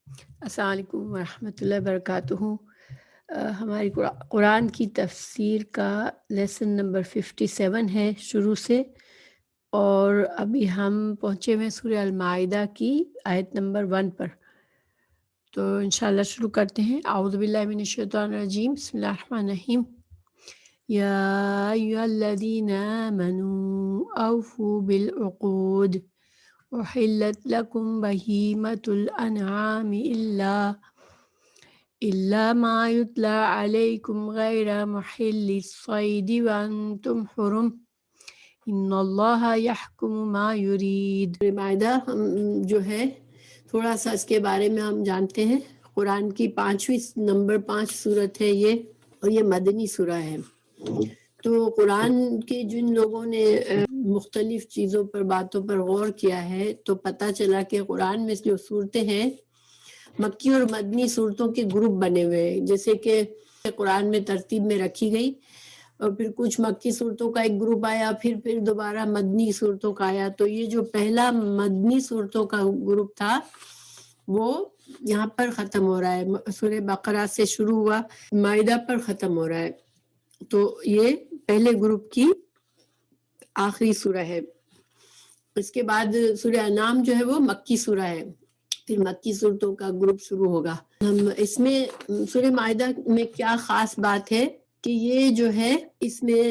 السلام علیکم ورحمۃ اللہ وبرکاتہ۔ ہماری قرآن کی تفسیر کا لیسن نمبر 57 ہے شروع سے، اور ابھی ہم پہنچے ہوئے سورہ المائدہ کی آیت نمبر 1 پر۔ تو انشاءاللہ شروع کرتے ہیں۔ اعوذ باللہ من الشیطان الرجیم، بسم اللہ الرحمن الرحیم۔ یا ایھا الذین آمنوا اوفوا بالعقود احلت لکم بہیمۃ الانعام الا ما یتلی علیکم غیر محل الصید وانتم حرم ان اللہ یحکم ما یرید۔ مائدہ ہم جو ہے تھوڑا سا اس کے بارے میں ہم جانتے ہیں۔ قرآن کی 5 سورت ہے یہ، اور یہ مدنی سورہ ہے۔ تو قرآن کے جن لوگوں نے مختلف چیزوں پر باتوں پر غور کیا ہے تو پتہ چلا کہ قرآن میں جو صورتیں ہیں مکی اور مدنی صورتوں کے گروپ بنے ہوئے ہیں، جیسے کہ قرآن میں ترتیب میں رکھی گئی، اور پھر کچھ مکی صورتوں کا ایک گروپ آیا، پھر دوبارہ مدنی صورتوں کا آیا۔ تو یہ جو پہلا مدنی صورتوں کا گروپ تھا وہ یہاں پر ختم ہو رہا ہے، سورہ بقرہ سے شروع ہوا، مائدہ پر ختم ہو رہا ہے۔ تو یہ پہلے گروپ کی آخری سورہ ہے۔ اس کے بعد سورہ انعام جو ہے وہ مکی سورہ ہے، پھر مکی صورتوں کا گروپ شروع ہوگا۔ ہم اس میں سورہ مائدہ میں کیا خاص بات ہے کہ یہ جو ہے اس میں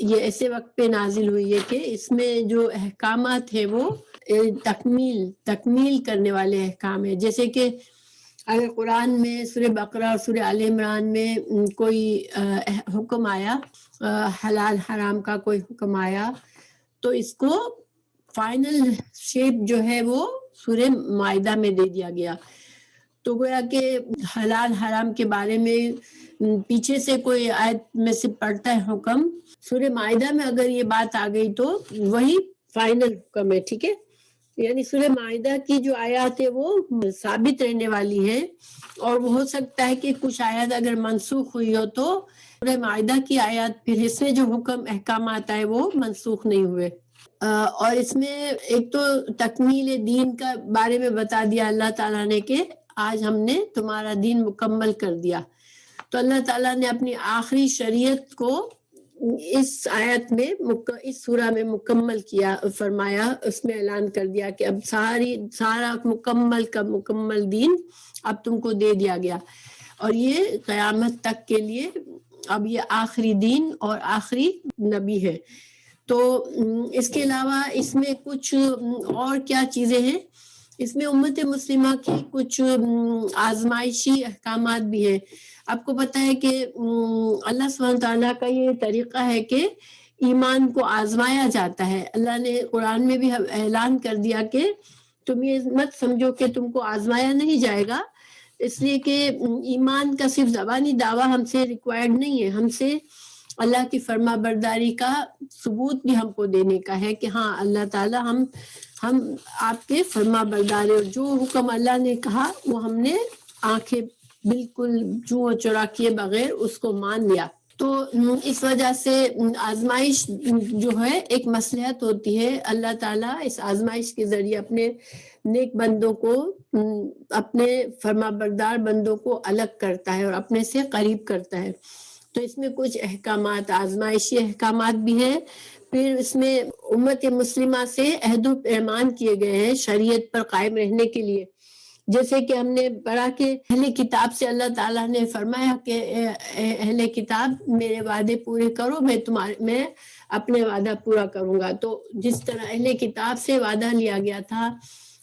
یہ ایسے وقت پہ نازل ہوئی ہے کہ اس میں جو احکامات ہیں وہ تکمیل کرنے والے احکام ہیں۔ جیسے کہ اگر قرآن میں سورہ بقرہ اور سورہ آل عمران میں کوئی حکم آیا، حلال حرام کا کوئی حکم آیا، تو اس کو فائنل شیپ جو ہے وہ سورہ مائدہ میں دے دیا گیا۔ تو گویا کہ حلال حرام کے بارے میں پیچھے سے کوئی آیت میں سے پڑھتا ہے حکم، سورہ مائدہ میں اگر یہ بات آ گئی تو وہی فائنل حکم ہے، ٹھیک ہے۔ یعنی سورہ مائدہ کی جو آیات ہے وہ ثابت رہنے والی ہے، اور وہ ہو سکتا ہے کہ کچھ آیات اگر منسوخ ہوئی ہو تو سورہ مائدہ کی آیات پھر اس میں جو حکم احکامات آئے وہ منسوخ نہیں ہوئے۔ اور اس میں ایک تو تکمیل دین کا بارے میں بتا دیا اللہ تعالیٰ نے کہ آج ہم نے تمہارا دین مکمل کر دیا۔ تو اللہ تعالیٰ نے اپنی آخری شریعت کو اس آیت میں اس سورہ میں مکمل کیا، فرمایا، اس میں اعلان کر دیا کہ اب سارا مکمل کا مکمل دین اب تم کو دے دیا گیا، اور یہ قیامت تک کے لیے اب یہ آخری دین اور آخری نبی ہے۔ تو اس کے علاوہ اس میں کچھ اور کیا چیزیں ہیں، اس میں امت مسلمہ کی کچھ آزمائشی احکامات بھی ہیں۔ آپ کو پتہ ہے کہ اللہ سبحانہ تعالیٰ کا یہ طریقہ ہے کہ ایمان کو آزمایا جاتا ہے۔ اللہ نے قرآن میں بھی اعلان کر دیا کہ تم یہ مت سمجھو کہ تم کو آزمایا نہیں جائے گا، اس لیے کہ ایمان کا صرف زبانی دعویٰ ہم سے ریکوائرڈ نہیں ہے، ہم سے اللہ کی فرما برداری کا ثبوت بھی ہم کو دینے کا ہے کہ ہاں اللہ تعالیٰ ہم آپ کے فرما بردار، اور جو حکم اللہ نے کہا وہ ہم نے آنکھیں بالکل جو چرا کیے بغیر اس کو مان لیا۔ تو اس وجہ سے آزمائش جو ہے ایک مصلحت ہوتی ہے، اللہ تعالیٰ اس آزمائش کے ذریعے اپنے نیک بندوں کو، اپنے فرما بردار بندوں کو الگ کرتا ہے اور اپنے سے قریب کرتا ہے۔ تو اس میں کچھ احکامات، آزمائشی احکامات بھی ہیں۔ پھر اس میں امت مسلمہ سے عہد و پیمان کیے گئے ہیں شریعت پر قائم رہنے کے لیے۔ جیسے کہ ہم نے پڑھا کہ اہل کتاب سے اللہ تعالیٰ نے فرمایا کہ اہل کتاب میرے وعدے پورے کرو، میں اپنے وعدہ پورا کروں گا۔ تو جس طرح اہل کتاب سے وعدہ لیا گیا تھا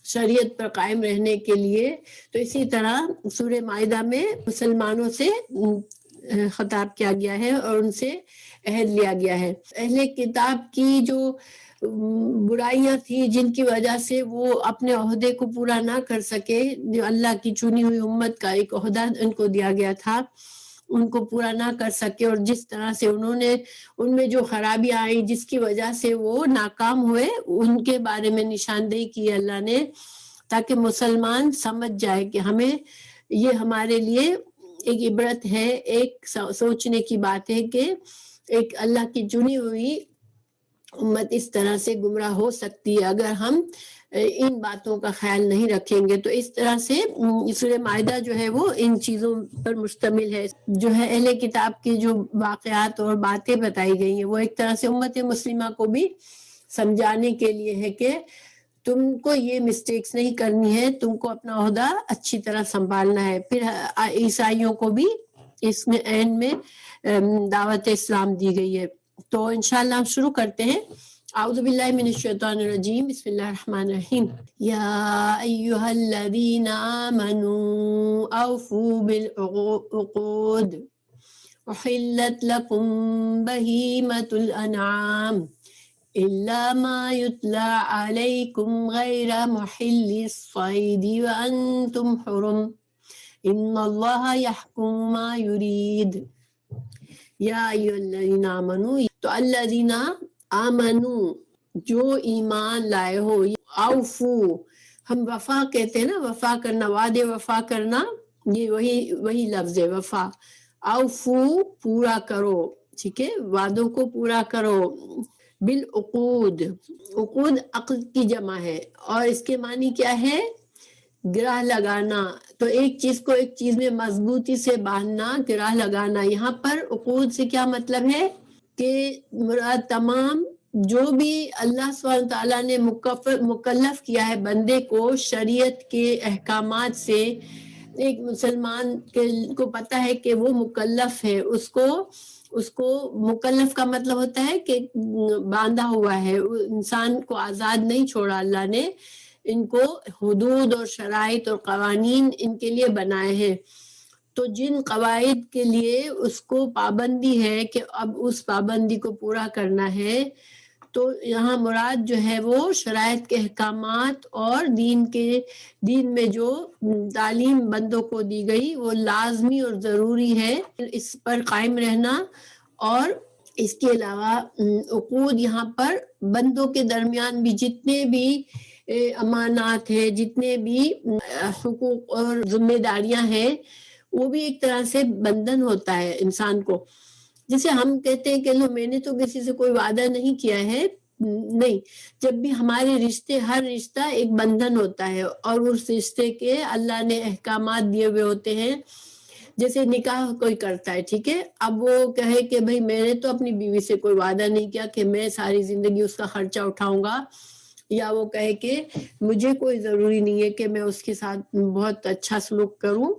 شریعت پر قائم رہنے کے لیے، تو اسی طرح سورہ مائدہ میں مسلمانوں سے خطاب کیا گیا ہے اور ان سے عہد لیا گیا ہے۔ اہل کتاب کی جو برائیاں تھیں جن کی وجہ سے وہ اپنے عہدے کو پورا نہ کر سکے، جو اللہ کی چنی ہوئی امت کا ایک عہدہ ان کو دیا گیا تھا، ان کو پورا نہ کر سکے، اور جس طرح سے انہوں نے ان میں جو خرابیاں آئی جس کی وجہ سے وہ ناکام ہوئے، ان کے بارے میں نشاندہی کی اللہ نے، تاکہ مسلمان سمجھ جائے کہ ہمیں یہ ہمارے لیے ایک عبرت ہے، ایک سوچنے کی بات ہے کہ ایک اللہ کی چنی ہوئی امت اس طرح سے گمراہ ہو سکتی ہے اگر ہم ان باتوں کا خیال نہیں رکھیں گے. تو اس طرح سے سورہ مائدہ جو ہے وہ ان چیزوں پر مشتمل ہے. جو ہے اہل کتاب کے جو واقعات اور باتیں بتائی گئی ہیں وہ ایک طرح سے امت مسلمہ کو بھی سمجھانے کے لیے ہے کہ تم کو یہ مسٹیکس نہیں کرنی ہے، تم کو اپنا عہدہ اچھی طرح سنبھالنا ہے. پھر عیسائیوں کو بھی اس میں اینڈ میں دعوت اسلام دی گئی ہے. تو انشاءاللہ ہم شروع کرتے ہیں. اعوذ باللہ من الشیطان الرجیم، بسم اللہ الرحمن الرحیم. یا ایہا الذین آمنوا اوفوا بالعقود احلت لکم بہیمۃ الانعام الا ما یتلی علیکم غیر محل الصید وانتم حرم ان اللہ یحکم ما یرید. یا ایھا الذین آمنوا، تو الذین آمنوا جو ایمان لائے ہو. اوفو ہم وفا کہتے ہیں نا، وفا کرنا، وعدے وفا کرنا، یہ وہی لفظ ہے وفا. اوفو پورا کرو، ٹھیک ہے، وعدوں کو پورا کرو. بالعقود، عقود عقد کی جمع ہے اور اس کے معنی کیا ہے؟ گرہ لگانا. تو ایک چیز کو ایک چیز میں مضبوطی سے باندھنا، گرہ لگانا. یہاں پر عقود سے کیا مطلب ہے کہ مراد تمام جو بھی اللہ سبحانہ تعالیٰ نے مکلف کیا ہے بندے کو شریعت کے احکامات سے. ایک مسلمان کو پتہ ہے کہ وہ مکلف ہے، اس کو مکلف کا مطلب ہوتا ہے کہ باندھا ہوا ہے. انسان کو آزاد نہیں چھوڑا اللہ نے، ان کو حدود اور شرائط اور قوانین ان کے لیے بنائے ہیں. تو جن قواعد کے لیے اس کو پابندی ہے کہ اب اس پابندی کو پورا کرنا ہے، تو یہاں مراد جو ہے وہ شرائط کے احکامات اور دین میں جو تعلیم بندوں کو دی گئی وہ لازمی اور ضروری ہے اس پر قائم رہنا. اور اس کے علاوہ عقود یہاں پر بندوں کے درمیان بھی جتنے بھی امانات ہیں، جتنے بھی حقوق اور ذمہ داریاں ہیں، وہ بھی ایک طرح سے بندھن ہوتا ہے انسان کو. جیسے ہم کہتے ہیں کہ لو میں نے تو کسی سے کوئی وعدہ نہیں کیا ہے، نہیں. جب بھی ہمارے رشتے، ہر رشتہ ایک بندھن ہوتا ہے اور اس رشتے کے اللہ نے احکامات دیے ہوئے ہوتے ہیں. جیسے نکاح کوئی کرتا ہے، ٹھیک ہے، اب وہ کہے کہ بھئی میں نے تو اپنی بیوی سے کوئی وعدہ نہیں کیا کہ میں ساری زندگی اس کا خرچہ اٹھاؤں گا، یا وہ کہے کہ مجھے کوئی ضروری نہیں ہے کہ میں اس کے ساتھ بہت اچھا سلوک کروں.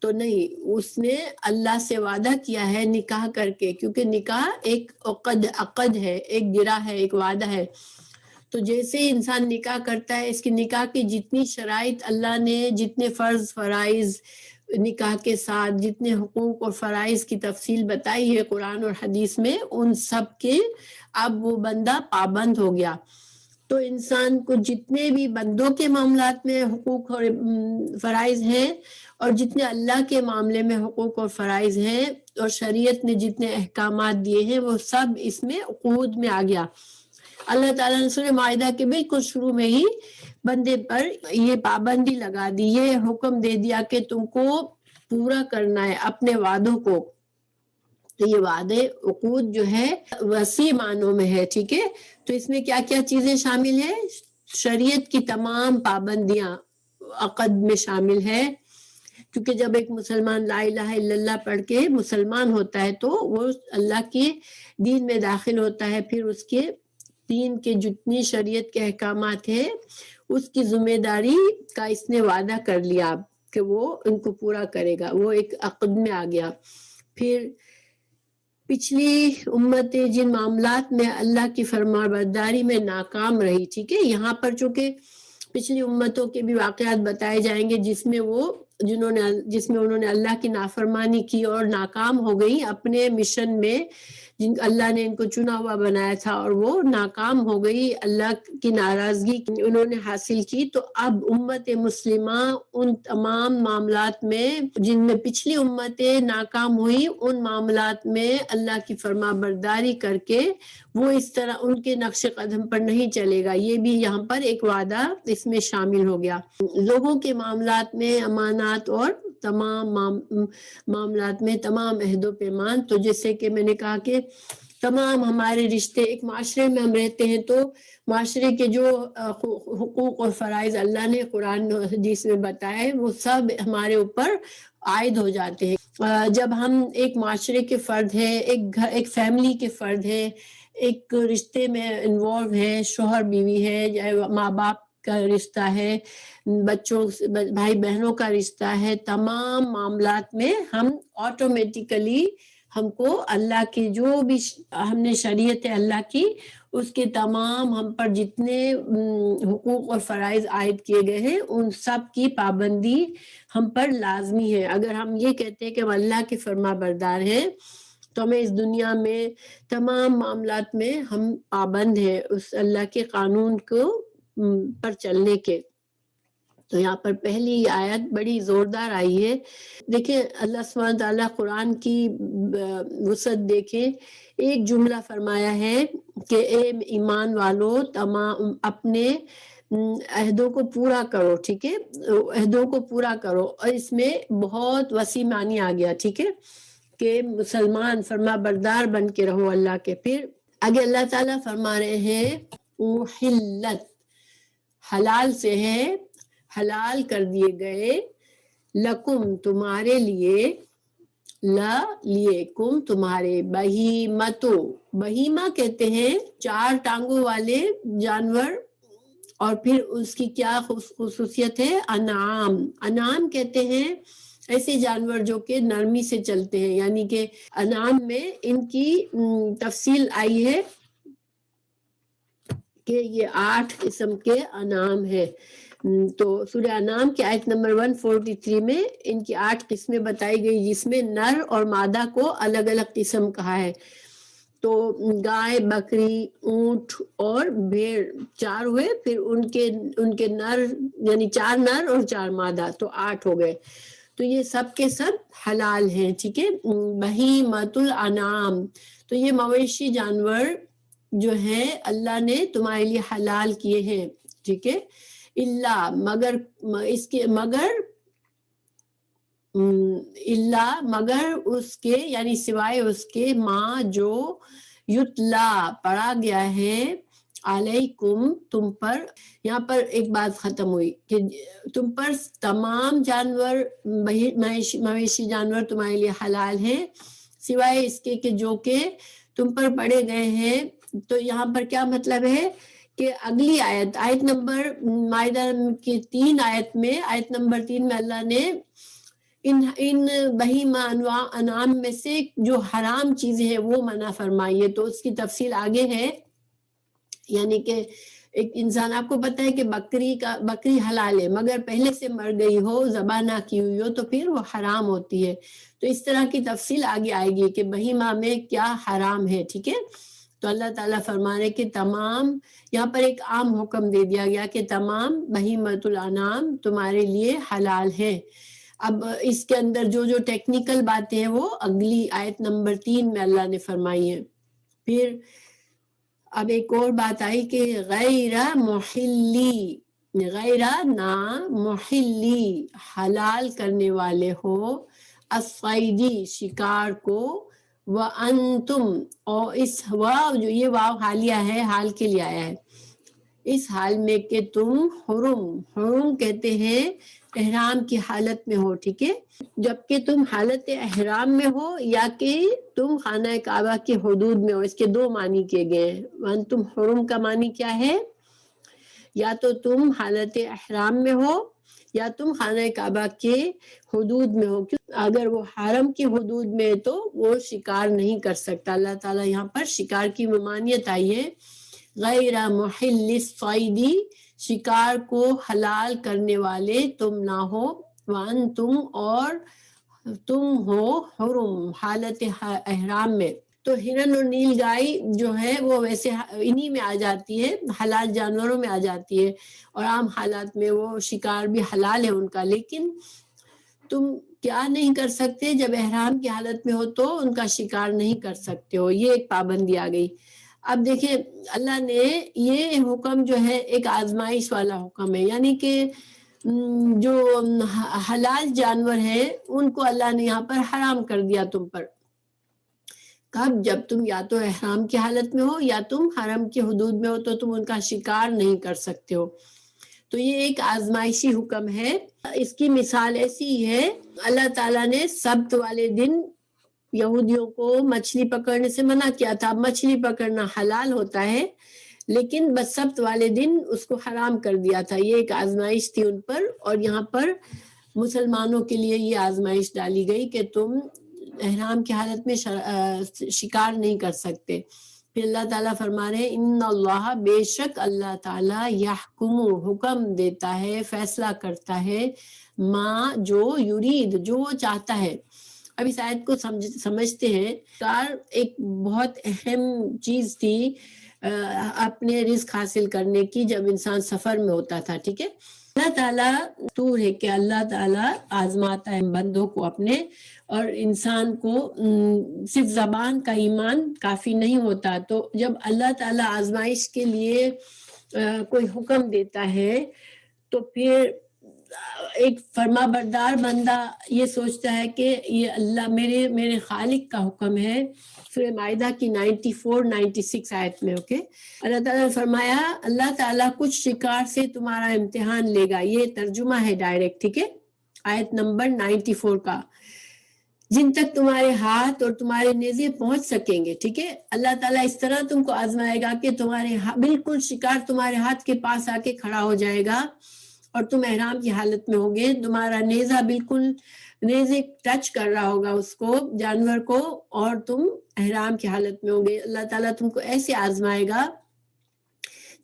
تو نہیں، اس نے اللہ سے وعدہ کیا ہے نکاح کر کے، کیونکہ نکاح ایک عقد ہے، ایک گرہ ہے، ایک وعدہ ہے. تو جیسے ہی انسان نکاح کرتا ہے، اس کی نکاح کی جتنی شرائط اللہ نے، جتنے فرض فرائض نکاح کے ساتھ، جتنے حقوق اور فرائض کی تفصیل بتائی ہے قرآن اور حدیث میں، ان سب کے اب وہ بندہ پابند ہو گیا. تو انسان کو جتنے بھی بندوں کے معاملات میں حقوق اور فرائض ہیں اور جتنے اللہ کے معاملے میں حقوق اور فرائض ہیں اور شریعت نے جتنے احکامات دیے ہیں، وہ سب اس میں عقود میں آ گیا. اللہ تعالیٰ نے سورہ مائدہ کے بالکل شروع میں ہی بندے پر یہ پابندی لگا دی، یہ حکم دے دیا کہ تم کو پورا کرنا ہے اپنے وعدوں کو. تو یہ وعدے عقود جو ہے وسیع معنوں میں ہے، ٹھیک ہے. تو اس میں کیا کیا چیزیں شامل ہیں؟ شریعت کی تمام پابندیاں عقد میں شامل ہے. کیونکہ جب ایک مسلمان لا الہ الا اللہ پڑھ کے مسلمان ہوتا ہے تو وہ اللہ کے دین میں داخل ہوتا ہے. پھر اس کے دین کے جتنی شریعت کے احکامات ہیں اس کی ذمہ داری کا اس نے وعدہ کر لیا کہ وہ ان کو پورا کرے گا، وہ ایک عقد میں آ گیا. پھر پچھلی امتیں جن معاملات میں اللہ کی فرمانبرداری میں ناکام رہی، ٹھیک ہے، یہاں پر چونکہ پچھلی امتوں کے بھی واقعات بتائے جائیں گے جس میں انہوں نے اللہ کی نافرمانی کی اور ناکام ہو گئی اپنے مشن میں، جن اللہ نے ان کو چنا ہوا بنایا تھا اور وہ ناکام ہو گئی، اللہ کی ناراضگی انہوں نے حاصل کی. تو اب امت مسلمہ ان تمام معاملات میں جن میں پچھلی امتیں ناکام ہوئی، ان معاملات میں اللہ کی فرما برداری کر کے وہ اس طرح ان کے نقش قدم پر نہیں چلے گا. یہ بھی یہاں پر ایک وعدہ اس میں شامل ہو گیا. لوگوں کے معاملات میں امانات اور تمام معاملات میں تمام عہد و پیمان. تو جیسے کہ میں نے کہا کہ تمام ہمارے رشتے، ایک معاشرے میں ہم رہتے ہیں تو معاشرے کے جو حقوق اور فرائض اللہ نے قرآن و حدیث میں بتایا ہے وہ سب ہمارے اوپر عائد ہو جاتے ہیں۔ جب ہم ایک معاشرے کے فرد ہیں، ایک فیملی کے فرد ہیں، ایک رشتے میں انوالو ہیں، شوہر بیوی ہے یا ماں باپ کا رشتہ ہے، بچوں بھائی بہنوں کا رشتہ ہے، تمام معاملات میں ہم آٹومیٹیکلی ہم کو اللہ کی جو بھی ہم نے شریعت اللہ کی اس کے تمام ہم پر جتنے حقوق اور فرائض عائد کیے گئے ہیں ان سب کی پابندی ہم پر لازمی ہے۔ اگر ہم یہ کہتے ہیں کہ ہم اللہ کے فرما بردار ہیں تو ہمیں اس دنیا میں تمام معاملات میں ہم پابند ہیں اس اللہ کے قانون کو پر چلنے کے۔ تو یہاں پر پہلی آیت بڑی زوردار آئی ہے۔ دیکھیں اللہ سبحانہ تعالیٰ قرآن کی وسعت دیکھیں، ایک جملہ فرمایا ہے کہ اے ایمان والو تمام اپنے عہدوں کو پورا کرو، ٹھیک ہے، عہدوں کو پورا کرو، اور اس میں بہت وسیع معنی آ گیا، ٹھیک ہے، کہ مسلمان فرما بردار بن کے رہو اللہ کے۔ پھر آگے اللہ تعالیٰ فرما رہے ہیں احلت، حلال سے ہے، حلال کر دیے گئے، لکم تمہارے لیے، لیکم تمہارے، بہیمتو، بہیمہ کہتے ہیں 4 ٹانگوں والے جانور، اور پھر اس کی کیا خصوصیت ہے، انعام، انعام کہتے ہیں ایسے جانور جو کہ نرمی سے چلتے ہیں، یعنی کہ انعام میں ان کی تفصیل آئی ہے کہ یہ 8 قسم کے انعام ہیں۔ تو سورہ انعام کی آیت نمبر 143 میں ان کی 8 قسمیں بتائی گئی، جس میں نر اور مادہ کو الگ الگ قسم کہا ہے۔ تو گائے، بکری، اونٹ اور بھیڑ 4 ہوئے، پھر ان کے نر یعنی 4 نر اور 4 مادہ، تو 8 ہو گئے۔ تو یہ سب کے سب حلال ہیں، ٹھیک ہے، بہیمۃ الانعام۔ تو یہ مویشی جانور جو ہے اللہ نے تمہارے لیے حلال کیے ہیں، ٹھیک ہے، اللہ مگر اس کے مگر اس کے یعنی سوائے اس کے ماں جو یتلا پڑھا گیا ہے علیکم تم پر۔ یہاں پر ایک بات ختم ہوئی کہ تم پر تمام جانور مویشی جانور تمہارے لیے حلال ہیں سوائے اس کے کہ جو کہ تم پر پڑے گئے ہیں۔ تو یہاں پر کیا مطلب ہے کہ اگلی آیت نمبر مائدہ کی 3 آیت میں، آیت نمبر 3 میں اللہ نے ان بہیمہ انعام میں سے جو حرام چیزیں ہیں وہ منع فرمائی ہے، تو اس کی تفصیل آگے ہے۔ یعنی کہ ایک انسان، آپ کو پتہ ہے کہ بکری حلال ہے مگر پہلے سے مر گئی ہو، ذبح نہ کی ہوئی ہو تو پھر وہ حرام ہوتی ہے۔ تو اس طرح کی تفصیل آگے آئے گی کہ بہیمہ میں کیا حرام ہے، ٹھیک ہے۔ تو اللہ تعالیٰ فرما رہے کہ تمام، یہاں پر ایک عام حکم دے دیا گیا کہ تمام بہیمۃ الانعام تمہارے لیے حلال ہے۔ اب اس کے اندر جو ٹیکنیکل باتیں ہیں وہ اگلی آیت نمبر 3 میں اللہ نے فرمائی ہیں۔ پھر اب ایک اور بات آئی کہ غیر محلی، غیر نا محلی، حلال کرنے والے ہو، الصیدی، شکار کو، وانتم، اور اس واو جو یہ واو حالیہ ہے، حال کے لیے آیا ہے، اس حال میں کہ تم حرم کہتے ہیں احرام کی حالت میں ہو، ٹھیک ہے، جبکہ تم حالت احرام میں ہو یا کہ تم خانہ کعبہ کے حدود میں ہو، اس کے 2 معنی کیے گئے ہیں۔ وانتم حرم کا معنی کیا ہے، یا تو تم حالت احرام میں ہو یا تم خانہ کعبہ کے حدود میں ہو، اگر وہ حرم کی حدود میں تو وہ شکار نہیں کر سکتا۔ اللہ تعالیٰ یہاں پر شکار کی ممانعت آئی ہے، غیر محل الصید، شکار کو حلال کرنے والے تم نہ ہو، وانتم، اور تم ہو حرم، حالت احرام میں۔ تو ہرن اور نیل گائے جو ہے وہ ویسے انہی میں آ جاتی ہے، حلال جانوروں میں آ جاتی ہے، اور عام حالات میں وہ شکار بھی حلال ہے ان کا، لیکن تم کیا نہیں کر سکتے، جب احرام کی حالت میں ہو تو ان کا شکار نہیں کر سکتے ہو، یہ ایک پابندی آ گئی۔ اب دیکھیں اللہ نے یہ حکم جو ہے ایک آزمائش والا حکم ہے، یعنی کہ جو حلال جانور ہیں ان کو اللہ نے یہاں پر حرام کر دیا تم پر، کب؟ جب تم یا تو احرام کی حالت میں ہو یا تم حرم کی حدود میں ہو تو تم ان کا شکار نہیں کر سکتے ہو. تو یہ ایک آزمائشی حکم ہے. اس کی مثال ایسی ہے، اللہ تعالیٰ نے سبت والے دن یہودیوں کو مچھلی پکڑنے سے منع کیا تھا. مچھلی پکڑنا حلال ہوتا ہے لیکن بس سبت والے دن اس کو حرام کر دیا تھا. یہ ایک آزمائش تھی ان پر، اور یہاں پر مسلمانوں کے لیے یہ آزمائش ڈالی گئی کہ تم احرام کی حالت میں شکار نہیں کر سکتے. پھر اللہ تعالیٰ فرما رہے ہیں ان اللہ، بے شک اللہ تعالیٰ، یحکم، حکم دیتا ہے، فیصلہ کرتا ہے، ما، جو یرید، جو وہ چاہتا ہے. اب اس آیت کو سمجھتے ہیں. ایک بہت اہم چیز تھی اپنے رزق حاصل کرنے کی جب انسان سفر میں ہوتا تھا. ٹھیک ہے، اللہ تعالیٰ تو ہے کہ اللہ تعالیٰ آزماتا ہے بندوں کو اپنے، اور انسان کو صرف زبان کا ایمان کافی نہیں ہوتا. تو جب اللہ تعالیٰ آزمائش کے لیے کوئی حکم دیتا ہے تو پھر ایک فرما بردار بندہ یہ سوچتا ہے کہ یہ اللہ میرے خالق کا حکم ہے. سورہ مائدہ کی 94-96 آیت میں. اوکے، اللہ تعالیٰ نے فرمایا اللہ تعالیٰ کچھ شکار سے تمہارا امتحان لے گا. یہ ترجمہ ہے ڈائریکٹ. ٹھیک ہے، آیت نمبر 94 کا، جن تک تمہارے ہاتھ اور تمہارے نیزے پہنچ سکیں گے. ٹھیک ہے، اللہ تعالیٰ اس طرح تم کو آزمائے گا کہ تمہارے بالکل شکار تمہارے ہاتھ کے پاس آ کے کھڑا ہو جائے گا اور تم احرام کی حالت میں ہوگے. تمہارا نیزہ بالکل نیزے ٹچ کر رہا ہوگا اس کو، جانور کو، اور تم احرام کی حالت میں ہوگے. اللہ تعالیٰ تم کو ایسے آزمائے گا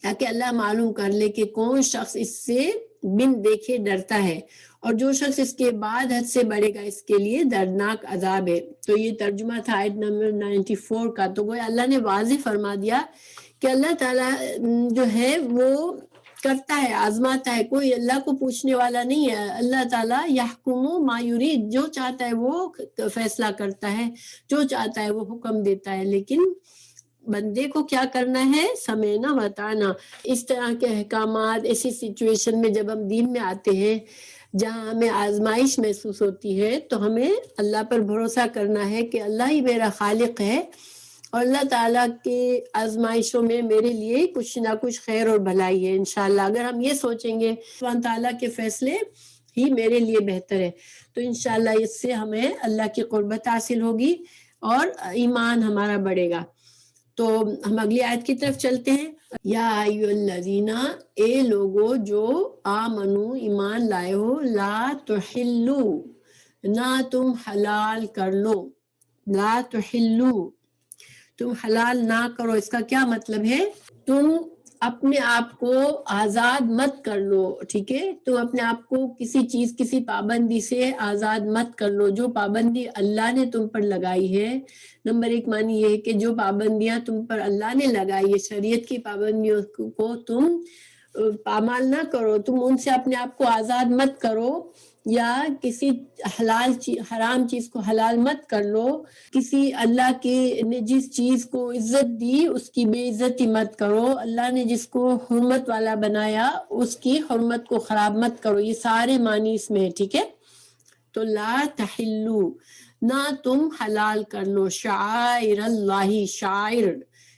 تاکہ اللہ معلوم کر لے کہ کون شخص اس سے بن دیکھے ڈرتا ہے، اور جو شخص اس کے بعد حد سے بڑھے گا اس کے لیے دردناک عذاب ہے. تو یہ ترجمہ تھا آیت نمبر 94 کا. تو گویا اللہ نے واضح فرما دیا کہ اللہ تعالیٰ جو ہے وہ کرتا ہے، آزماتا ہے. کوئی اللہ کو پوچھنے والا نہیں ہے. اللہ تعالیٰ یحکم ما یرید، جو چاہتا ہے وہ فیصلہ کرتا ہے، جو چاہتا ہے وہ حکم دیتا ہے. لیکن بندے کو کیا کرنا ہے؟ سمعنا وطعنا. اس طرح کے احکامات، ایسی سچویشن میں جب ہم دین میں آتے ہیں جہاں ہمیں آزمائش محسوس ہوتی ہے تو ہمیں اللہ پر بھروسہ کرنا ہے کہ اللہ ہی میرا خالق ہے، اور اللہ تعالیٰ کے آزمائشوں میں میرے لیے کچھ نہ کچھ خیر اور بھلائی ہے انشاءاللہ. اگر ہم یہ سوچیں گے سبحانہ تعالیٰ کے فیصلے ہی میرے لیے بہتر ہے تو انشاءاللہ اس سے ہمیں اللہ کی قربت حاصل ہوگی اور ایمان ہمارا بڑھے گا. تو ہم اگلی آیت کی طرف چلتے ہیں. یا ایھا الذین، اے لوگو جو آمنو، ایمان لائے ہو، لا تحلو، نہ تم حلال کر لو. لا تحلو، تم حلال نہ کرو. اس کا کیا مطلب ہے؟ تم اپنے آپ کو آزاد مت کر لو. ٹھیک ہے، تم اپنے آپ کو کسی چیز، کسی پابندی سے آزاد مت کر لو. جو پابندی اللہ نے تم پر لگائی ہے، نمبر ایک معنی یہ ہے کہ جو پابندیاں تم پر اللہ نے لگائی ہے، شریعت کی پابندیوں کو تم پامال نہ کرو. تم ان سے اپنے آپ کو آزاد مت کرو، یا کسی حرام چیز کو حلال مت کر لو. کسی اللہ کی نے جس چیز کو عزت دی اس کی بے عزتی مت کرو. اللہ نے جس کو حرمت والا بنایا اس کی حرمت کو خراب مت کرو. یہ سارے معنی اس میں ہے. ٹھیک ہے، تو لا تحلو، نہ تم حلال کر لو شعائر اللہ.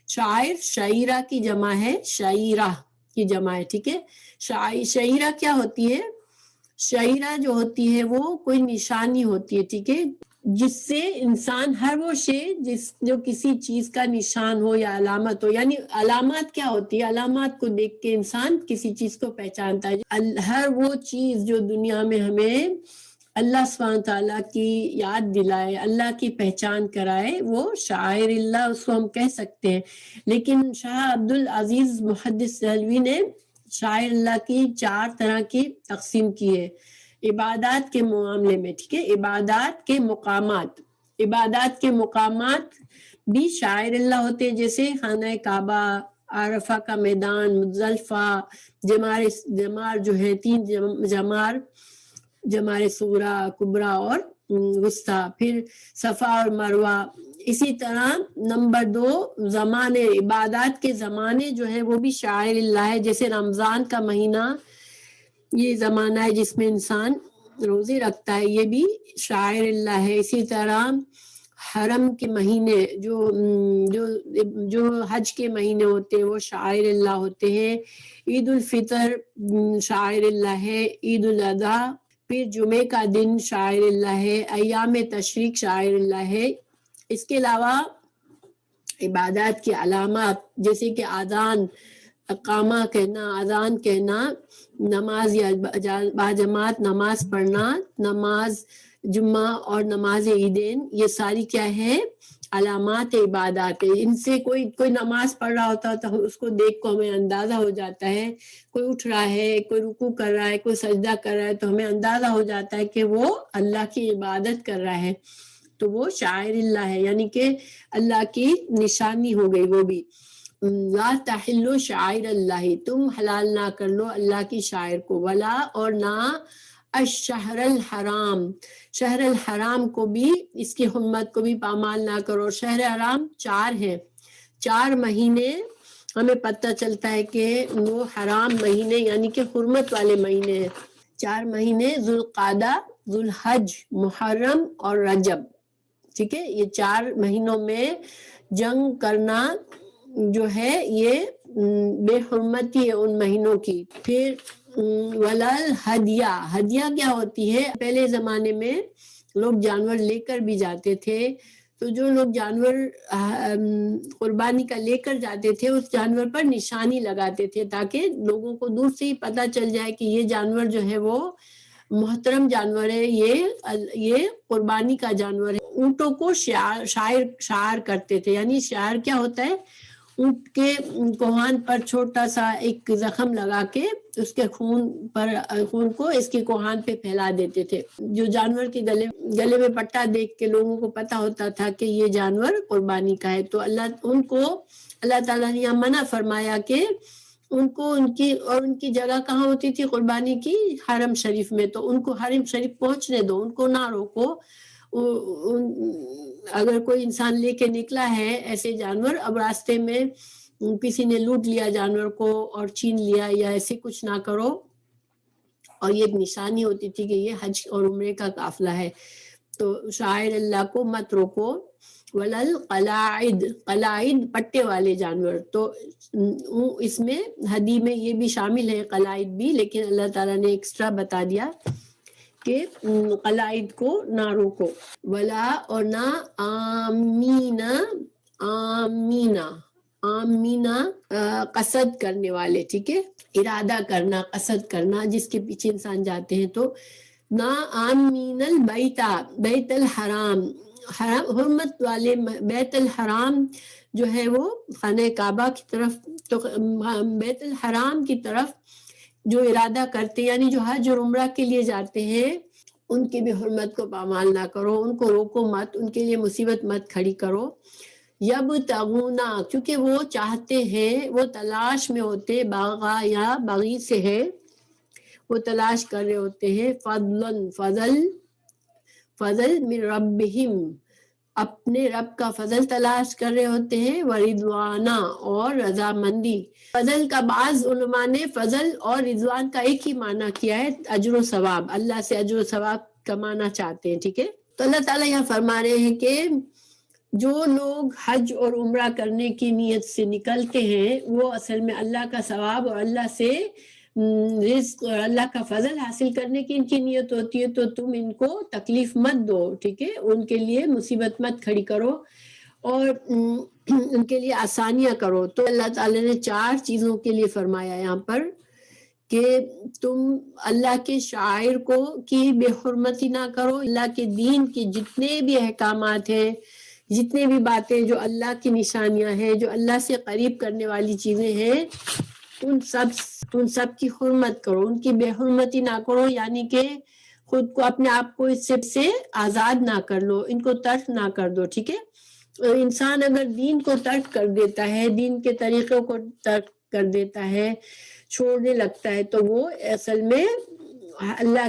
شاعر شعیرہ کی جمع ہے، شعیرہ کی جمع ہے. ٹھیک ہے، شعیرہ کیا ہوتی ہے؟ شعیرہ جو ہوتی ہے وہ کوئی نشانی ہوتی ہے. ٹھیک ہے، جس سے انسان ہر وہ شے جو کسی چیز کا نشان ہو یا علامت ہو. یعنی علامات کیا ہوتی ہے؟ علامات کو دیکھ کے انسان کسی چیز کو پہچانتا ہے. ہر وہ چیز جو دنیا میں ہمیں اللہ سبحانہ تعالیٰ کی یاد دلائے، اللہ کی پہچان کرائے، وہ شاعر اللہ اس کو ہم کہہ سکتے ہیں. لیکن شاہ عبدالعزیز محدث دہلوی نے شاعر اللہ کی 4 طرح کی تقسیم کی ہے عبادات کے معاملے میں. ٹھیک ہے، عبادات کے مقامات بھی شاعر اللہ ہوتے ہیں، جیسے خانہ کعبہ، عرفہ کا میدان، مزدلفہ، جمار جو ہے 3 جمار صغریٰ، کبریٰ اور وسطیٰ، پھر صفا اور مروہ. اسی طرح نمبر 2 زمانے، عبادات کے زمانے جو ہے وہ بھی شاعر اللہ ہے. جیسے رمضان کا مہینہ، یہ زمانہ ہے جس میں انسان روزے رکھتا ہے، یہ بھی شاعر اللہ ہے. اسی طرح حرم کے مہینے جو حج کے مہینے ہوتے ہیں وہ شعائر اللہ ہوتے ہیں. عید الفطر شعائر اللہ ہے، عید الاضحیٰ پھر جمعے کا دن شعائر اللہ ہے، ایام تشریق شعائر اللہ ہے. اس کے علاوہ عبادات کی علامات جیسے کہ اذان، اقامہ کہنا، اذان کہنا، نماز یا باجماعت نماز پڑھنا، نماز جمعہ اور نماز عیدین، یہ ساری کیا ہے؟ علامات عبادات ہے. ان سے کوئی نماز پڑھ رہا ہوتا ہے تو اس کو دیکھ کو ہمیں اندازہ ہو جاتا ہے، کوئی اٹھ رہا ہے، کوئی رکوع کر رہا ہے، کوئی سجدہ کر رہا ہے تو ہمیں اندازہ ہو جاتا ہے کہ وہ اللہ کی عبادت کر رہا ہے، تو وہ شاعر اللہ ہے، یعنی کہ اللہ کی نشانی ہو گئی وہ بھی. لا تحلوا شعائر اللہ، تم حلال نہ کر لو اللہ کی شاعر کو، ولا اور نہ الشہر الحرام، شہر الحرام کو بھی، اس کی حرمت کو بھی پامال نہ کرو. شہر حرام 4 ہیں، 4 مہینے ہمیں پتہ چلتا ہے کہ وہ حرام مہینے یعنی کہ حرمت والے مہینے ہیں. 4 مہینے ذوالقعدہ، ذوالحج، محرم اور رجب. ٹھیک ہے، یہ 4 مہینوں میں جنگ کرنا جو ہے یہ بے حرمتی ہے ان مہینوں کی. پھر ولل ہدیہ، ہدیہ کیا ہوتی ہے؟ پہلے زمانے میں لوگ جانور لے کر بھی جاتے تھے، تو جو لوگ جانور قربانی کا لے کر جاتے تھے اس جانور پر نشانی لگاتے تھے تاکہ لوگوں کو دور سے ہی پتہ چل جائے کہ یہ جانور جو ہے وہ محترم جانور ہے، یہ قربانی کا جانور ہے. اونٹوں کو شعار کرتے تھے، یعنی شعار کیا ہوتا ہے؟ اونٹ کے کوہان پر چھوٹا سا ایک زخم لگا کے اس کے خون کو اس کے کوہان پہ پھیلا دیتے تھے. جو جانور کے گلے میں پٹا دیکھ کے لوگوں کو پتا ہوتا تھا کہ یہ جانور قربانی کا ہے. تو اللہ تعالیٰ نے یہاں منع فرمایا کہ ان کی جگہ کہاں ہوتی تھی قربانی کی؟ حرم شریف میں. تو ان کو حرم شریف پہنچنے دو، ان کو نہ روکو. اگر کوئی انسان لے کے نکلا ہے ایسے جانور، اب راستے میں کسی نے لوٹ لیا جانور کو اور چھین لیا یا ایسے کچھ نہ کرو. اور یہ ایک نشانی ہوتی تھی کہ یہ حج اور عمرے کا قافلہ ہے، تو شاعر اللہ کو مت روکو. ولل قلائد، قلائد پٹے والے جانور، تو اس میں ہدی میں یہ بھی شامل ہے قلائد بھی، لیکن اللہ تعالیٰ نے ایکسٹرا بتا دیا کہ قلائد کو نہ روکو. ولا اور نہ آمینہ قصد کرنے والے، ٹھیک ہے، ارادہ کرنا، قصد کرنا، جس کے پیچھے انسان جاتے ہیں. تو نہ آمین بیت الحرام، حرمت والے بیت الحرام جو ہے وہ خانہ کعبہ کی طرف، تو بیت الحرام کی طرف جو ارادہ کرتے یعنی جو حج اور عمرہ کے لیے جاتے ہیں ان کی بھی حرمت کو پامال نہ کرو، ان کو روکو مت، ان کے لیے مصیبت مت کھڑی کرو. یبتغونا، کیونکہ وہ چاہتے ہیں، وہ تلاش میں ہوتے، باغا یا باغی سے ہے، وہ تلاش کر رہے ہوتے ہیں، فضل من ربہم، اپنے رب کا فضل تلاش کر رہے ہوتے ہیں، ورضوانا، اور رضامندی. فضل کا بعض علماء نے فضل اور رضوان کا ایک ہی معنی کیا ہے، اجر و ثواب، اللہ سے اجر و ثواب کمانا چاہتے ہیں. ٹھیک ہے، تو اللہ تعالیٰ یہاں فرما رہے ہیں کہ جو لوگ حج اور عمرہ کرنے کی نیت سے نکلتے ہیں وہ اصل میں اللہ کا ثواب اور اللہ سے رزق اور اللہ کا فضل حاصل کرنے کی ان کی نیت ہوتی ہے. تو تم ان کو تکلیف مت دو، ٹھیک ہے، ان کے لیے مصیبت مت کھڑی کرو اور ان کے لیے آسانیاں کرو. تو اللہ تعالیٰ نے 4 چیزوں کے لیے فرمایا یہاں پر کہ تم اللہ کے شاعر کو کی بے حرمتی نہ کرو. اللہ کے دین کے جتنے بھی احکامات ہیں، جتنے بھی باتیں جو اللہ کی نشانیاں ہیں، جو اللہ سے قریب کرنے والی چیزیں ہیں، ان سب کی حرمت کرو، ان کی بے حرمتی نہ کرو، یعنی کہ خود کو، اپنے آپ کو اس سے آزاد نہ کر لو، ان کو ترک نہ کر دو. ٹھیک ہے، انسان اگر دین کو ترک کر دیتا ہے، دین کے طریقوں کو ترک کر دیتا ہے، چھوڑنے لگتا ہے، تو وہ اصل میں اللہ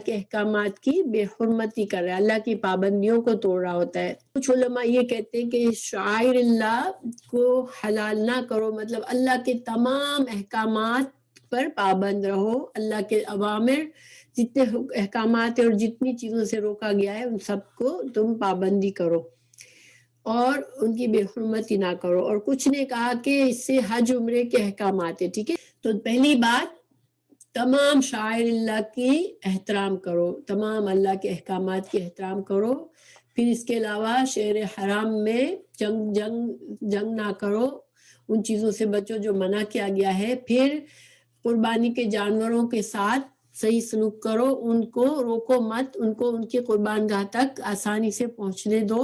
کے احکامات کی بے حرمتی کر رہا ہے، اللہ کی پابندیوں کو توڑ رہا ہوتا ہے. کچھ علماء یہ کہتے ہیں کہ شعائر اللہ کو حلال نہ کرو، مطلب اللہ کے تمام احکامات پر پابند رہو، اللہ کے اوامر جتنے احکامات ہیں اور جتنی چیزوں سے روکا گیا ہے ان سب کو تم پابندی کرو اور ان کی بے حرمتی نہ کرو. اور کچھ نے کہا کہ اس سے حج عمرے کے احکامات ہیں. ٹھیک ہے، تو پہلی بات تمام شاعر اللہ کی احترام کرو، تمام اللہ کے احکامات کی احترام کرو. پھر اس کے علاوہ شہر حرام میں جنگ نہ کرو، ان چیزوں سے بچو جو منع کیا گیا ہے. پھر قربانی کے جانوروں کے ساتھ صحیح سلوک کرو، ان کو روکو مت، ان کو ان کی قربان گاہ تک آسانی سے پہنچنے دو.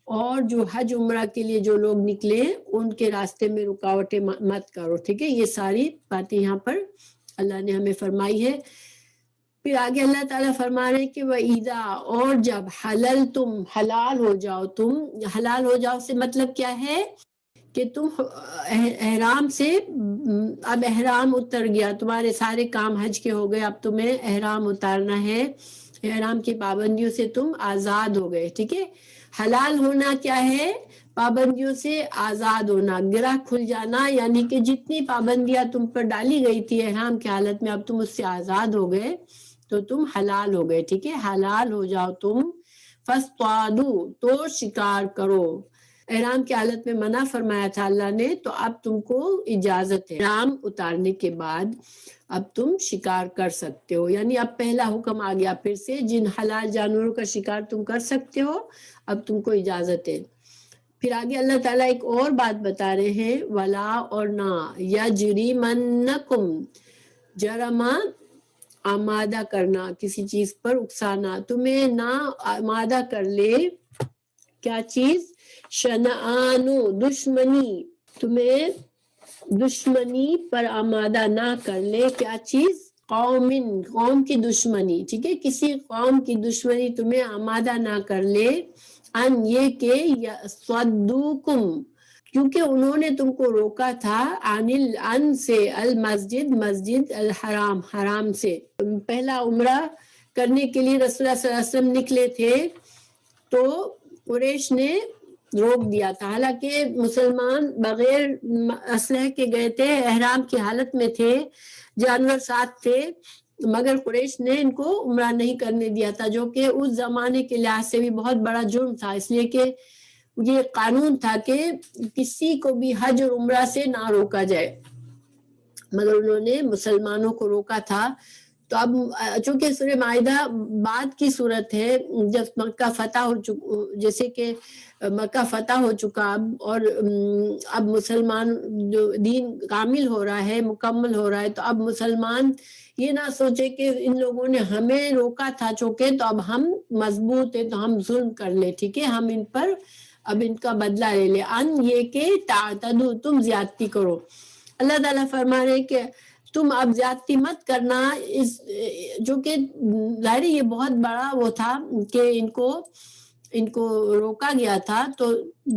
اور جو حج عمرہ کے لیے جو لوگ نکلے ان کے راستے میں رکاوٹیں مت کرو. ٹھیک ہے، یہ ساری باتیں یہاں پر اللہ نے ہمیں فرمائی ہے. پھر آگے اللہ تعالیٰ فرما رہے ہیں کہ وَإِذَا، اور جب حلال ہو جاؤ. تم حلال ہو جاؤ سے مطلب کیا ہے کہ تم احرام سے، اب احرام اتر گیا، تمہارے سارے کام حج کے ہو گئے، اب تمہیں احرام اتارنا ہے، احرام کی پابندیوں سے تم آزاد ہو گئے. ٹھیک ہے، حلال ہونا کیا ہے؟ پابندیوں سے آزاد ہونا، گرہ کھل جانا، یعنی کہ جتنی پابندیاں تم پر ڈالی گئی تھی احرام کی حالت میں اب تم اس سے آزاد ہو گئے تو تم حلال ہو گئے. ٹھیک ہے، حلال ہو جاؤ تم. فاصطادوا، تو شکار کرو. احرام کی حالت میں منع فرمایا تھا اللہ نے، تو اب تم کو اجازت ہے احرام اتارنے کے بعد اب تم شکار کر سکتے ہو. یعنی اب پہلا حکم آ گیا پھر سے، جن حلال جانوروں کا شکار تم کر سکتے ہو اب تم کو اجازت ہے. پھر آگے اللہ تعالیٰ ایک اور بات بتا رہے ہیں، ولا، اور نہ، یجرمنکم، جرم آمادہ کرنا، کسی چیز پر اکسانا، تمہیں نہ آمادہ کر لے کیا چیز؟ شنآن، دشمنی، تمہیں دشمنی پر آمادہ نہ کر لے کیا چیز؟ قوم کی دشمنی. ٹھیک ہے، کسی قوم کی دشمنی تمہیں آمادہ نہ کر لے، ان، یہ کہ یصدوکم، کیونکہ انہوں نے تم کو روکا تھا، ان سے، المسجد، مسجد، الحرام، حرام سے. پہلا عمرہ کرنے کے لیے رسول اللہ صلی اللہ علیہ وسلم نکلے تھے تو قریش نے روک دیا تھا، حالانکہ مسلمان بغیر اسلحے کے گئے تھے، احرام کی حالت میں تھے، جانور ساتھ تھے، مگر قریش نے ان کو عمرہ نہیں کرنے دیا تھا، جو کہ اس زمانے کے لحاظ سے بھی بہت بڑا جرم تھا، اس لیے کہ یہ قانون تھا کہ کسی کو بھی حج اور عمرہ سے نہ روکا جائے، مگر انہوں نے مسلمانوں کو روکا تھا. تو اب چونکہ سورہ معاہدہ بعد کی صورت ہے، جب مکہ فتح ہو چکا، جیسے کہ مکہ فتح ہو چکا اب، اور اب مسلمان جو دین کامل ہو رہا ہے، مکمل ہو رہا ہے، تو اب مسلمان یہ نہ سوچے کہ ان لوگوں نے ہمیں روکا تھا چونکہ تو اب ہم مضبوط ہیں تو ہم ظلم کر لیں. ٹھیک ہے، ہم ان پر اب ان کا بدلہ لے لیں. ان، یہ کہ تعتدوا، تم زیادتی کرو. اللہ تعالیٰ فرما رہے کہ تم اب زیادتی مت کرنا، اس جو کہ ظاہر یہ بہت بڑا وہ تھا کہ ان کو روکا گیا تھا، تو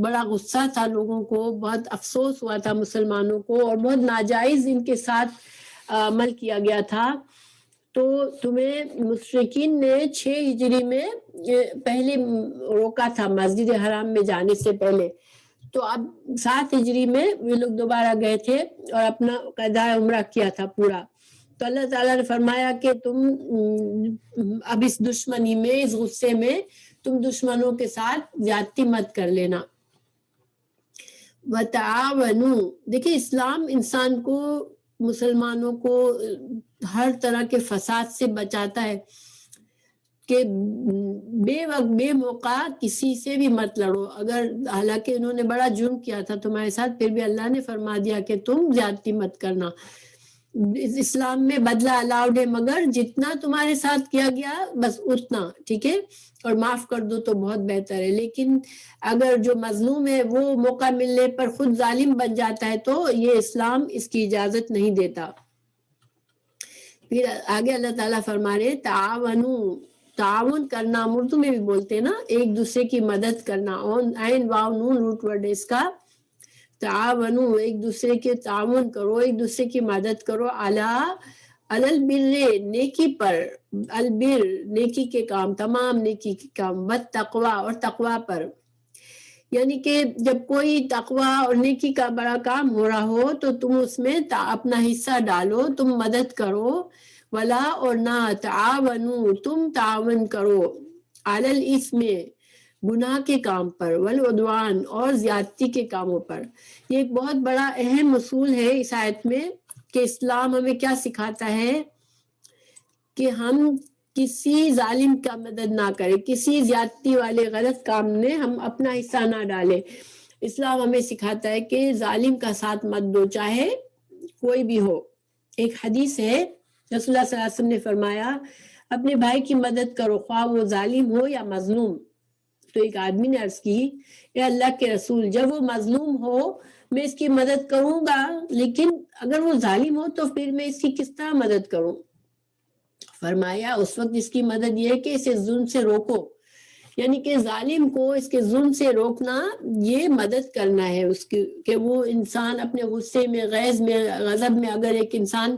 بڑا غصہ تھا لوگوں کو، بہت افسوس ہوا تھا مسلمانوں کو، اور بہت ناجائز ان کے ساتھ عمل کیا گیا تھا. تو تمہیں مشرکین نے 6 ہجری میں پہلے روکا تھا مسجد حرام میں جانے سے پہلے، تو اب 7 ہجری میں یہ لوگ دوبارہ گئے تھے اور اپنا قضاء عمرہ کیا تھا پورا. تو اللہ تعالیٰ نے فرمایا کہ تم اب اس دشمنی میں، اس غصے میں تم دشمنوں کے ساتھ زیادتی مت کر لینا. وتعاونوا، دیکھیں اسلام انسان کو، مسلمانوں کو ہر طرح کے فساد سے بچاتا ہے کہ بے وقت بے موقع کسی سے بھی مت لڑو. اگر حالانکہ انہوں نے بڑا جرم کیا تھا تمہارے ساتھ، پھر بھی اللہ نے فرما دیا کہ تم زیادتی مت کرنا. اسلام میں بدلہ الاؤڈ ہے، مگر جتنا تمہارے ساتھ کیا گیا بس اتنا. ٹھیک ہے، اور معاف کر دو تو بہت بہتر ہے. لیکن اگر جو مظلوم ہے وہ موقع ملنے پر خود ظالم بن جاتا ہے تو یہ اسلام اس کی اجازت نہیں دیتا. پھر آگے اللہ تعالیٰ فرما رہے تعاونوا، تعاون کرنا اردو میں بھی بولتے ہیں نا، ایک دوسرے کی مدد کرنا. عین واو نون روٹ ورڈ اس کا. تعاونوا، ایک دوسرے کے تعاون کرو، ایک دوسرے کی مدد کرو. البر، نیکی پر. البر، نیکی کے کام، تمام نیکی کے کام. والتقوی، اور تقوی پر. یعنی کہ جب کوئی تقوی اور نیکی کا بڑا کام ہو رہا ہو تو تم اس میں اپنا حصہ ڈالو، تم مدد کرو. ولا اور نہ تعاونوا تم تعاون کرو علی الاثم گناہ کے کام پر والعدوان اور زیادتی کے کاموں پر. یہ ایک بہت بڑا اہم اصول ہے اس آیت میں کہ اسلام ہمیں کیا سکھاتا ہے کہ ہم کسی ظالم کا مدد نہ کریں، کسی زیادتی والے غلط کام میں ہم اپنا حصہ نہ ڈالیں. اسلام ہمیں سکھاتا ہے کہ ظالم کا ساتھ مت دو چاہے کوئی بھی ہو. ایک حدیث ہے رسول اللہ صلی اللہ علیہ وسلم نے فرمایا اپنے بھائی کی مدد کرو خواہ وہ ظالم ہو یا مظلوم. تو ایک آدمی نے عرض کی اے اللہ کے رسول جب وہ مظلوم ہو میں اس کی مدد کروں گا لیکن اگر وہ ظالم ہو تو پھر میں اس کی کس طرح مدد کروں؟ فرمایا اس وقت اس کی مدد یہ ہے کہ اسے ظلم سے روکو، یعنی کہ ظالم کو اس کے ظلم سے روکنا یہ مدد کرنا ہے اس کی کہ وہ انسان اپنے غصے میں غیظ میں غضب میں اگر ایک انسان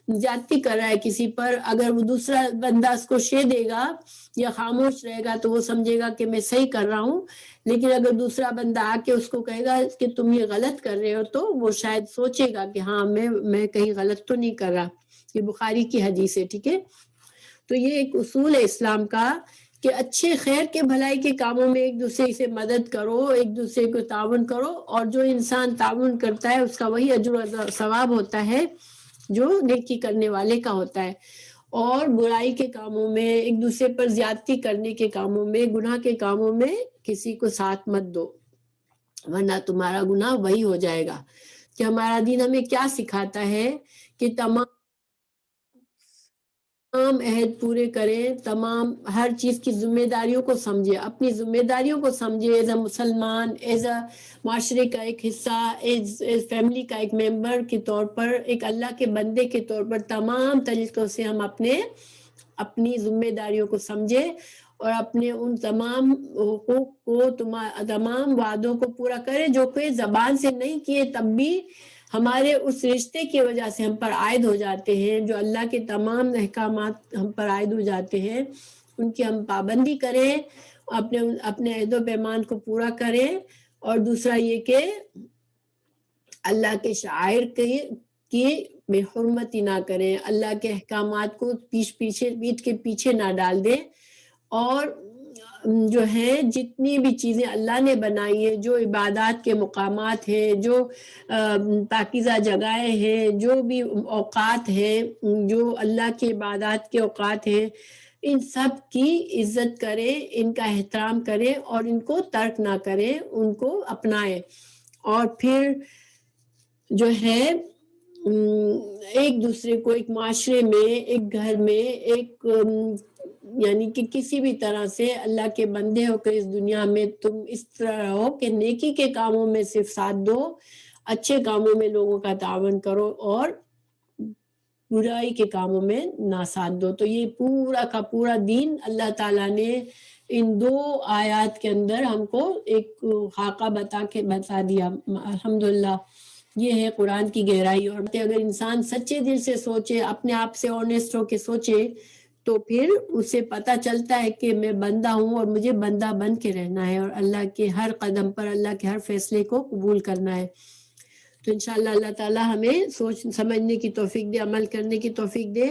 زیادتی کر رہا ہے کسی پر، اگر وہ دوسرا بندہ اس کو شے دے گا یا خاموش رہے گا تو وہ سمجھے گا کہ میں صحیح کر رہا ہوں، لیکن اگر دوسرا بندہ آ کے اس کو کہے گا کہ تم یہ غلط کر رہے ہو تو وہ شاید سوچے گا کہ ہاں میں کہیں غلط تو نہیں کر رہا. یہ بخاری کی حدیث ہے. ٹھیک ہے، تو یہ ایک اصول ہے اسلام کا کہ اچھے خیر کے بھلائی کے کاموں میں ایک دوسرے سے مدد کرو، ایک دوسرے کو تعاون کرو، اور جو انسان تعاون کرتا ہے اس کا وہی اجر و ثواب ہوتا ہے جو نیکی کرنے والے کا ہوتا ہے. اور برائی کے کاموں میں ایک دوسرے پر زیادتی کرنے کے کاموں میں گناہ کے کاموں میں کسی کو ساتھ مت دو ورنہ تمہارا گناہ وہی ہو جائے گا. کہ ہمارا دین ہمیں کیا سکھاتا ہے کہ تمام عہد پورے کریں، تمام ہر چیز کی ذمہ داریوں کو سمجھے، اپنی ذمہ داریوں کو سمجھے ایز اے مسلمان، ایز اے معاشرے کا ایک حصہ، ایز فیملی کا ایک ممبر کے طور پر، ایک اللہ کے بندے کے طور پر تمام طریقوں سے ہم اپنی ذمہ داریوں کو سمجھے اور اپنے ان تمام حقوق کو تمام وعدوں کو پورا کرے جو کہ زبان سے نہیں کیے تب بھی ہمارے اس رشتے کی وجہ سے ہم پر عائد ہو جاتے ہیں، جو اللہ کے تمام احکامات ہم پر عائد ہو جاتے ہیں ان کی ہم پابندی کریں، اپنے عہد و پیمان کو پورا کریں. اور دوسرا یہ کہ اللہ کے شعائر کی بے حرمتی نہ کریں، اللہ کے احکامات کو پیٹھ کے پیچھے نہ ڈال دیں، اور جو ہے جتنی بھی چیزیں اللہ نے بنائی ہیں، جو عبادات کے مقامات ہیں، جو پاکیزہ جگہیں ہیں، جو بھی اوقات ہیں، جو اللہ کے عبادات کے اوقات ہیں، ان سب کی عزت کریں، ان کا احترام کریں اور ان کو ترک نہ کریں، ان کو اپنائیں. اور پھر جو ہے ایک دوسرے کو ایک معاشرے میں، ایک گھر میں، ایک یعنی کہ کسی بھی طرح سے اللہ کے بندے ہو کر اس دنیا میں تم اس طرح ہو کہ نیکی کے کاموں میں صرف ساتھ دو، اچھے کاموں میں لوگوں کا تعاون کرو اور برائی کے کاموں میں نہ ساتھ دو. تو یہ پورا کا پورا دین اللہ تعالیٰ نے ان 2 آیات کے اندر ہم کو ایک خاکہ بتا دیا. الحمدللہ یہ ہے قرآن کی گہرائی. اور اگر انسان سچے دل سے سوچے، اپنے آپ سے آنیسٹ ہو کے سوچے تو پھر اسے پتہ چلتا ہے کہ میں بندہ ہوں اور مجھے بندہ بن کے رہنا ہے اور اللہ کے ہر قدم پر اللہ کے ہر فیصلے کو قبول کرنا ہے. تو انشاءاللہ اللہ تعالیٰ ہمیں سوچ سمجھنے کی توفیق دے، عمل کرنے کی توفیق دے